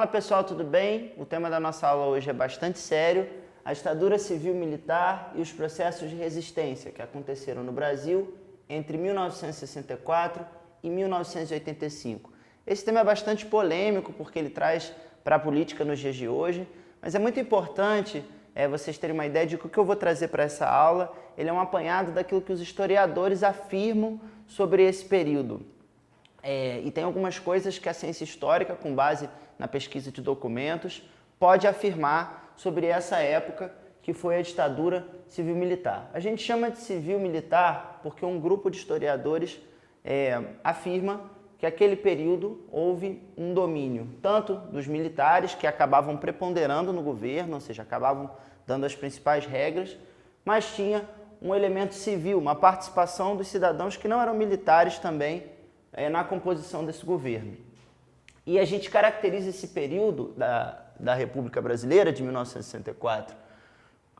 pessoal, tudo bem? O tema da nossa aula hoje é bastante sério, a ditadura civil-militar e os processos de resistência que aconteceram no Brasil entre 1964 e 1985. Esse tema é bastante polêmico porque ele traz para a política nos dias de hoje, mas é muito importante vocês terem uma ideia de que o que eu vou trazer para essa aula ele é um apanhado daquilo que os historiadores afirmam sobre esse período. E tem algumas coisas que a ciência histórica, com base na pesquisa de documentos, pode afirmar sobre essa época que foi a ditadura civil-militar. A gente chama de civil-militar porque um grupo de historiadores afirma que aquele período houve um domínio tanto dos militares, que acabavam preponderando no governo, ou seja, acabavam dando as principais regras, mas tinha um elemento civil, uma participação dos cidadãos que não eram militares também na composição desse governo. E a gente caracteriza esse período da República Brasileira, de 1964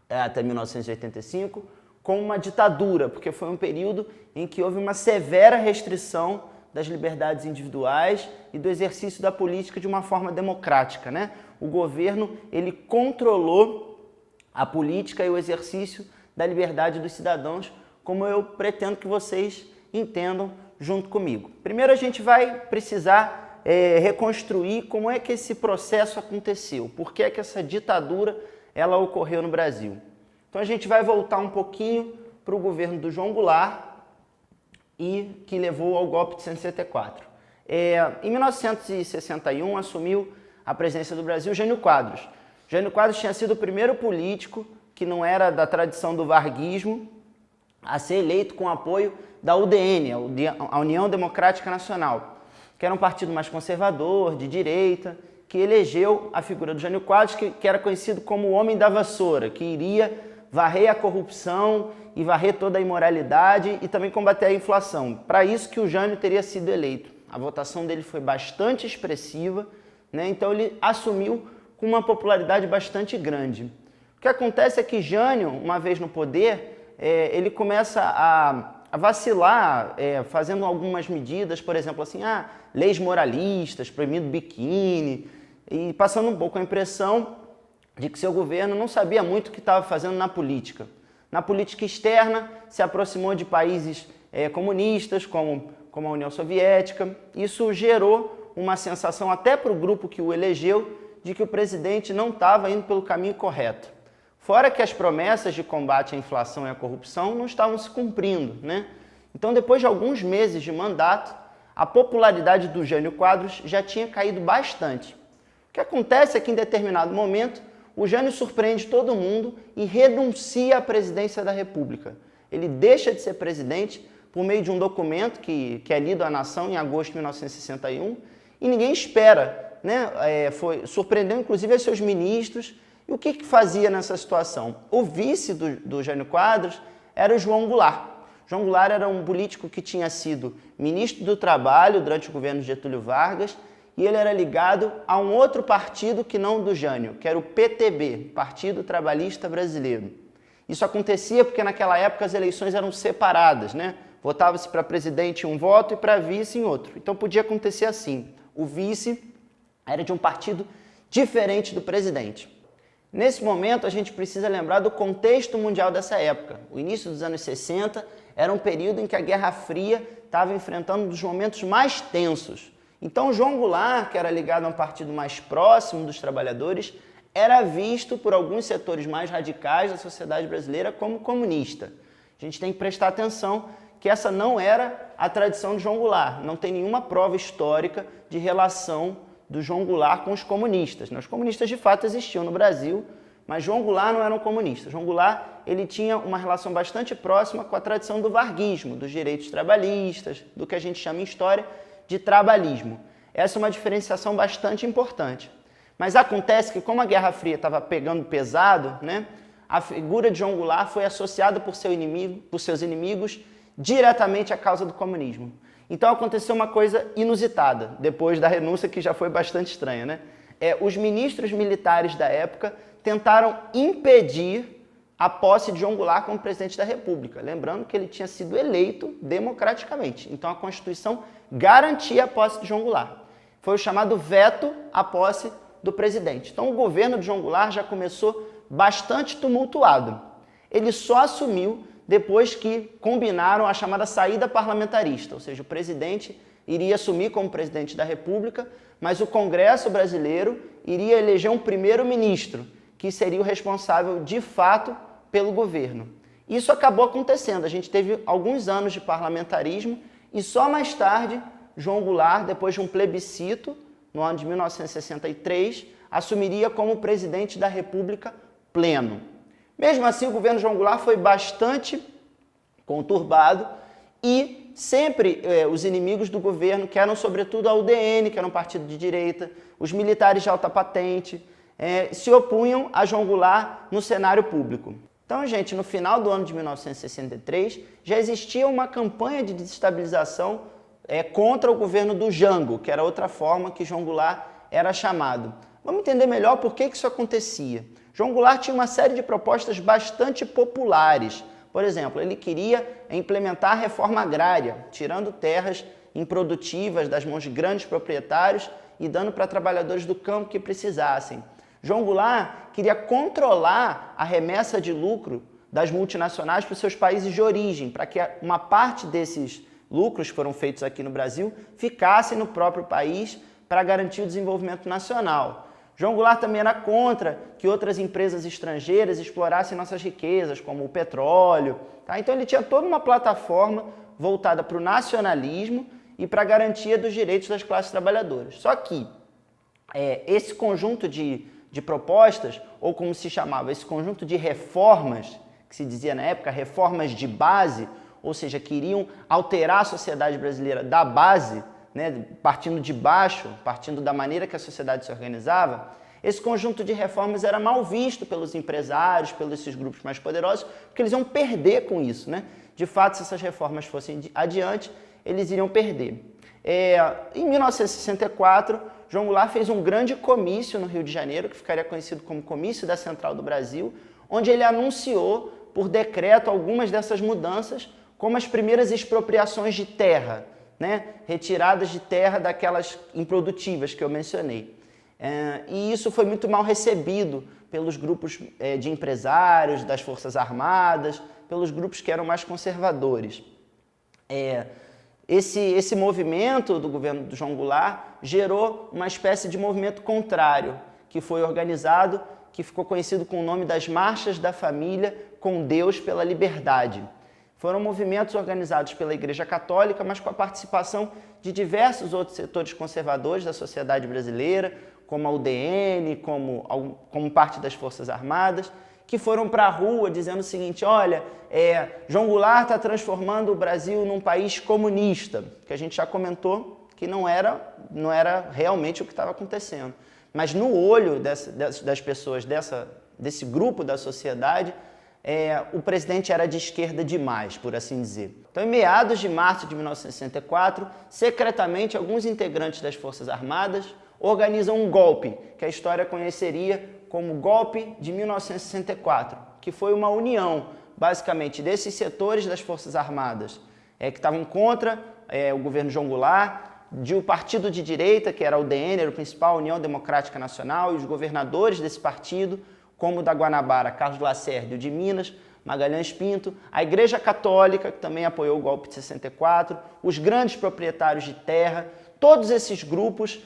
até 1985, como uma ditadura, porque foi um período em que houve uma severa restrição das liberdades individuais e do exercício da política de uma forma democrática, né? O governo ele controlou a política e o exercício da liberdade dos cidadãos, como eu pretendo que vocês entendam junto comigo. Primeiro a gente vai precisar reconstruir como é que esse processo aconteceu, por que é que essa ditadura ela ocorreu no Brasil. Então a gente vai voltar um pouquinho para o governo do João Goulart e que levou ao golpe de 64. Em 1961 assumiu a presidência do Brasil Jânio Quadros. Jânio Quadros tinha sido o primeiro político que não era da tradição do varguismo a ser eleito com apoio da UDN, a União Democrática Nacional, que era um partido mais conservador, de direita, que elegeu a figura do Jânio Quadros, que era conhecido como o Homem da Vassoura, que iria varrer a corrupção e varrer toda a imoralidade e também combater a inflação. Para isso que o Jânio teria sido eleito. A votação dele foi bastante expressiva, né? Então ele assumiu com uma popularidade bastante grande. O que acontece é que Jânio, uma vez no poder, ele começa a vacilar, fazendo algumas medidas, por exemplo, assim, leis moralistas, proibindo biquíni, e passando um pouco a impressão de que seu governo não sabia muito o que estava fazendo na política. Na política externa, se aproximou de países comunistas, como a União Soviética. Isso gerou uma sensação, até para o grupo que o elegeu, de que o presidente não estava indo pelo caminho correto. Fora que as promessas de combate à inflação e à corrupção não estavam se cumprindo, né? Então, depois de alguns meses de mandato, a popularidade do Jânio Quadros já tinha caído bastante. O que acontece é que, em determinado momento, o Jânio surpreende todo mundo e renuncia à presidência da República. Ele deixa de ser presidente por meio de um documento que é lido à nação em agosto de 1961 e ninguém espera, né? Surpreendeu inclusive os seus ministros. E o que fazia nessa situação? O vice do Jânio Quadros era o João Goulart. João Goulart era um político que tinha sido ministro do Trabalho durante o governo de Getúlio Vargas e ele era ligado a um outro partido que não do Jânio, que era o PTB, Partido Trabalhista Brasileiro. Isso acontecia porque naquela época as eleições eram separadas, né? Votava-se para presidente um voto e para vice em outro. Então podia acontecer assim. O vice era de um partido diferente do presidente. Nesse momento, a gente precisa lembrar do contexto mundial dessa época. O início dos anos 60 era um período em que a Guerra Fria estava enfrentando um dos momentos mais tensos. Então, João Goulart, que era ligado a um partido mais próximo dos trabalhadores, era visto por alguns setores mais radicais da sociedade brasileira como comunista. A gente tem que prestar atenção que essa não era a tradição de João Goulart. Não tem nenhuma prova histórica de relação do João Goulart com os comunistas. Os comunistas de fato existiam no Brasil, mas João Goulart não era um comunista. João Goulart ele tinha uma relação bastante próxima com a tradição do varguismo, dos direitos trabalhistas, do que a gente chama em história de trabalhismo. Essa é uma diferenciação bastante importante. Mas acontece que como a Guerra Fria estava pegando pesado, né, a figura de João Goulart foi associada por seus inimigos diretamente à causa do comunismo. Então aconteceu uma coisa inusitada, depois da renúncia que já foi bastante estranha, né? Os ministros militares da época tentaram impedir a posse de João Goulart como presidente da República, lembrando que ele tinha sido eleito democraticamente. Então a Constituição garantia a posse de João Goulart. Foi o chamado veto à posse do presidente. Então o governo de João Goulart já começou bastante tumultuado. Ele só assumiu depois que combinaram a chamada saída parlamentarista, ou seja, o presidente iria assumir como presidente da República, mas o Congresso brasileiro iria eleger um primeiro-ministro, que seria o responsável de fato pelo governo. Isso acabou acontecendo, a gente teve alguns anos de parlamentarismo e só mais tarde João Goulart, depois de um plebiscito, no ano de 1963, assumiria como presidente da República pleno. Mesmo assim, o governo João Goulart foi bastante conturbado e sempre os inimigos do governo, que eram sobretudo a UDN, que era um partido de direita, os militares de alta patente, se opunham a João Goulart no cenário público. Então, gente, no final do ano de 1963, já existia uma campanha de desestabilização contra o governo do Jango, que era outra forma que João Goulart era chamado. Vamos entender melhor por que isso acontecia. João Goulart tinha uma série de propostas bastante populares. Por exemplo, ele queria implementar a reforma agrária, tirando terras improdutivas das mãos de grandes proprietários e dando para trabalhadores do campo que precisassem. João Goulart queria controlar a remessa de lucro das multinacionais para os seus países de origem, para que uma parte desses lucros que foram feitos aqui no Brasil ficassem no próprio país para garantir o desenvolvimento nacional. João Goulart também era contra que outras empresas estrangeiras explorassem nossas riquezas, como o petróleo. Tá? Então ele tinha toda uma plataforma voltada para o nacionalismo e para a garantia dos direitos das classes trabalhadoras. Só que esse conjunto de propostas, ou como se chamava, esse conjunto de reformas, que se dizia na época, reformas de base, ou seja, queriam alterar a sociedade brasileira da base, né, partindo de baixo, partindo da maneira que a sociedade se organizava, esse conjunto de reformas era mal visto pelos empresários, pelos esses grupos mais poderosos, porque eles iam perder com isso, né? De fato, se essas reformas fossem adiante, eles iriam perder. Em 1964, João Goulart fez um grande comício no Rio de Janeiro, que ficaria conhecido como Comício da Central do Brasil, onde ele anunciou, por decreto, algumas dessas mudanças, como as primeiras expropriações de terra, né? Retiradas de terra daquelas improdutivas que eu mencionei. E isso foi muito mal recebido pelos grupos de empresários, das Forças Armadas, pelos grupos que eram mais conservadores. Esse movimento do governo do João Goulart gerou uma espécie de movimento contrário, que foi organizado, que ficou conhecido com o nome das Marchas da Família com Deus pela Liberdade. Foram movimentos organizados pela Igreja Católica, mas com a participação de diversos outros setores conservadores da sociedade brasileira, como a UDN, como parte das Forças Armadas, que foram para a rua dizendo o seguinte: olha, João Goulart está transformando o Brasil num país comunista, que a gente já comentou que não era realmente o que estava acontecendo. Mas no olho das pessoas desse grupo da sociedade, o presidente era de esquerda demais, por assim dizer. Então, em meados de março de 1964, secretamente, alguns integrantes das Forças Armadas organizam um golpe, que a história conheceria como golpe de 1964, que foi uma união, basicamente, desses setores das Forças Armadas, que estavam contra o governo João Goulart, de um partido de direita, que era o UDN, era o principal, União Democrática Nacional, e os governadores desse partido, como o da Guanabara, Carlos Lacerda, e o de Minas, Magalhães Pinto, a Igreja Católica, que também apoiou o golpe de 64, os grandes proprietários de terra, todos esses grupos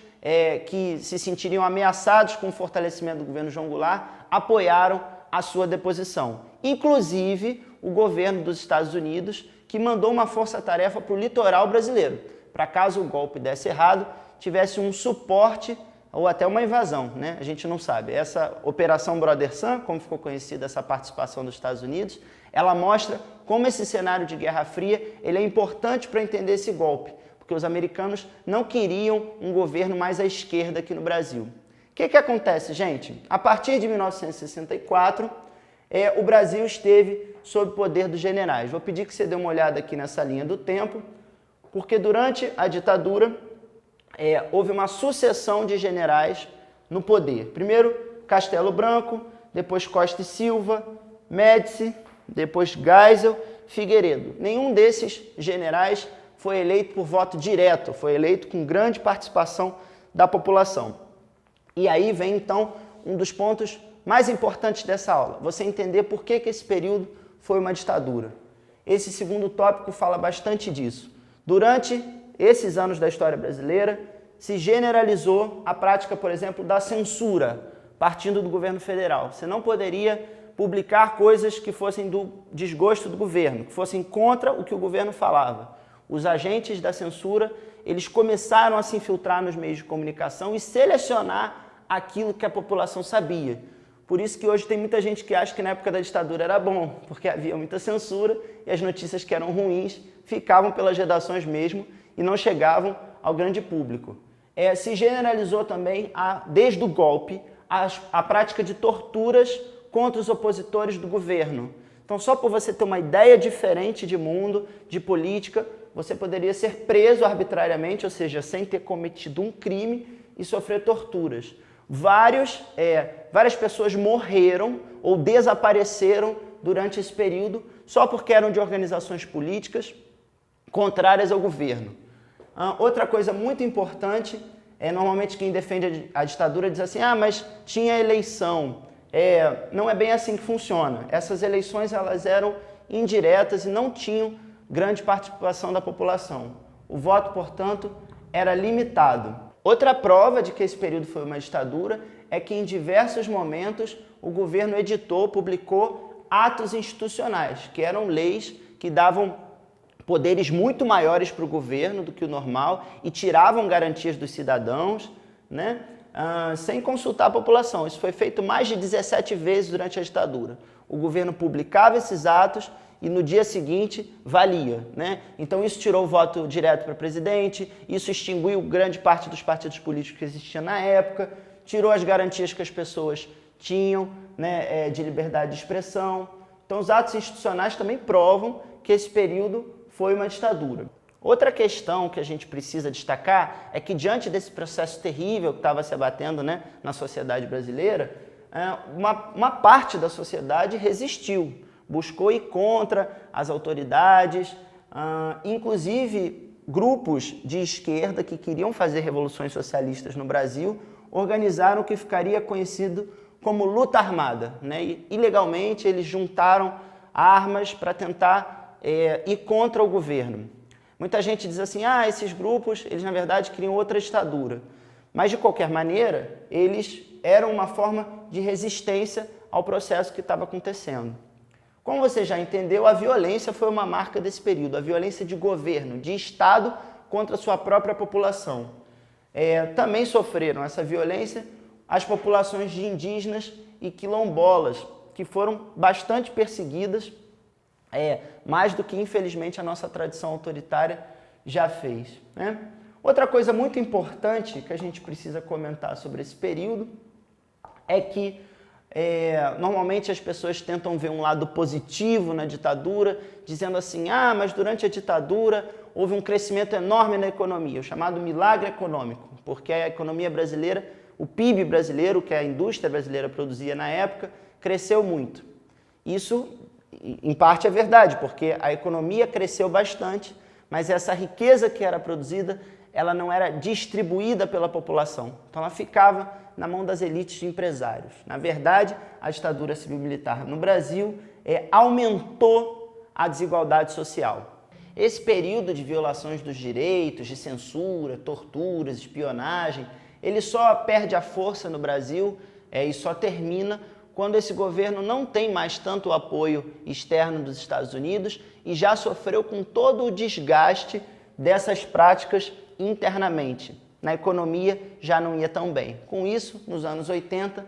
que se sentiriam ameaçados com o fortalecimento do governo João Goulart, apoiaram a sua deposição. Inclusive, o governo dos Estados Unidos, que mandou uma força-tarefa para o litoral brasileiro, para caso o golpe desse errado, tivesse um suporte ou até uma invasão, né? A gente não sabe. Essa Operação Brother Sun, como ficou conhecida essa participação dos Estados Unidos, ela mostra como esse cenário de Guerra Fria ele é importante para entender esse golpe, porque os americanos não queriam um governo mais à esquerda aqui no Brasil. O que acontece, gente? A partir de 1964, o Brasil esteve sob o poder dos generais. Vou pedir que você dê uma olhada aqui nessa linha do tempo, porque durante a ditadura houve uma sucessão de generais no poder. Primeiro Castelo Branco, depois Costa e Silva, Médici, depois Geisel, Figueiredo. Nenhum desses generais foi eleito por voto direto, foi eleito com grande participação da população. E aí vem, então, um dos pontos mais importantes dessa aula, você entender por que esse período foi uma ditadura. Esse segundo tópico fala bastante disso. Durante esses anos da história brasileira, se generalizou a prática, por exemplo, da censura, partindo do governo federal. Você não poderia publicar coisas que fossem do desgosto do governo, que fossem contra o que o governo falava. Os agentes da censura, eles começaram a se infiltrar nos meios de comunicação e selecionar aquilo que a população sabia. Por isso que hoje tem muita gente que acha que na época da ditadura era bom, porque havia muita censura e as notícias que eram ruins ficavam pelas redações mesmo e não chegavam ao grande público. Se generalizou também, desde o golpe, a prática de torturas contra os opositores do governo. Então, só por você ter uma ideia diferente de mundo, de política, você poderia ser preso arbitrariamente, ou seja, sem ter cometido um crime e sofrer torturas. Várias pessoas morreram ou desapareceram durante esse período só porque eram de organizações políticas contrárias ao governo. Outra coisa muito importante normalmente quem defende a ditadura diz assim, mas tinha eleição. Não é bem assim que funciona. Essas eleições elas eram indiretas e não tinham grande participação da população. O voto, portanto, era limitado. Outra prova de que esse período foi uma ditadura é que em diversos momentos o governo publicou atos institucionais, que eram leis que davam poderes muito maiores para o governo do que o normal e tiravam garantias dos cidadãos, né? Sem consultar a população. Isso foi feito mais de 17 vezes durante a ditadura. O governo publicava esses atos e no dia seguinte valia, né? Então isso tirou o voto direto para presidente, isso extinguiu grande parte dos partidos políticos que existiam na época, tirou as garantias que as pessoas tinham, né, de liberdade de expressão. Então os atos institucionais também provam que esse período foi uma ditadura. Outra questão que a gente precisa destacar é que diante desse processo terrível que estava se abatendo, né, na sociedade brasileira, uma parte da sociedade resistiu, buscou ir contra as autoridades, inclusive grupos de esquerda que queriam fazer revoluções socialistas no Brasil organizaram o que ficaria conhecido como luta armada, né? E, ilegalmente eles juntaram armas para tentar ir contra o governo. Muita gente diz assim, esses grupos, eles na verdade queriam outra ditadura. Mas de qualquer maneira, eles eram uma forma de resistência ao processo que estava acontecendo. Como você já entendeu, a violência foi uma marca desse período, a violência de governo, de Estado contra a sua própria população. Também sofreram essa violência as populações de indígenas e quilombolas, que foram bastante perseguidas, mais do que, infelizmente, a nossa tradição autoritária já fez, né? Outra coisa muito importante que a gente precisa comentar sobre esse período é que normalmente as pessoas tentam ver um lado positivo na ditadura, dizendo assim, mas durante a ditadura houve um crescimento enorme na economia, o chamado milagre econômico, porque a economia brasileira, o PIB brasileiro, que a indústria brasileira produzia na época, cresceu muito. Isso, em parte, é verdade, porque a economia cresceu bastante, mas essa riqueza que era produzida, ela não era distribuída pela população. Então ela ficava na mão das elites de empresários. Na verdade, a ditadura civil-militar no Brasil aumentou a desigualdade social. Esse período de violações dos direitos, de censura, torturas, espionagem, ele só perde a força no Brasil e só termina quando esse governo não tem mais tanto o apoio externo dos Estados Unidos e já sofreu com todo o desgaste dessas práticas internamente. Na economia já não ia tão bem. Com isso, nos anos 80,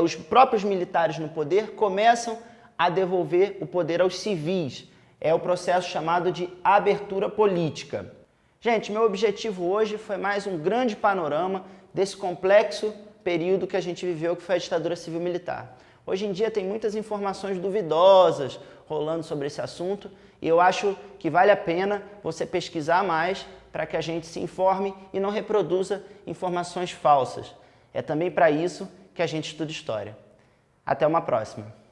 os próprios militares no poder começam a devolver o poder aos civis. É o processo chamado de abertura política. Gente, meu objetivo hoje foi mais um grande panorama desse complexo período que a gente viveu, que foi a ditadura civil-militar. Hoje em dia tem muitas informações duvidosas rolando sobre esse assunto e eu acho que vale a pena você pesquisar mais para que a gente se informe e não reproduza informações falsas. É também para isso que a gente estuda história. Até uma próxima!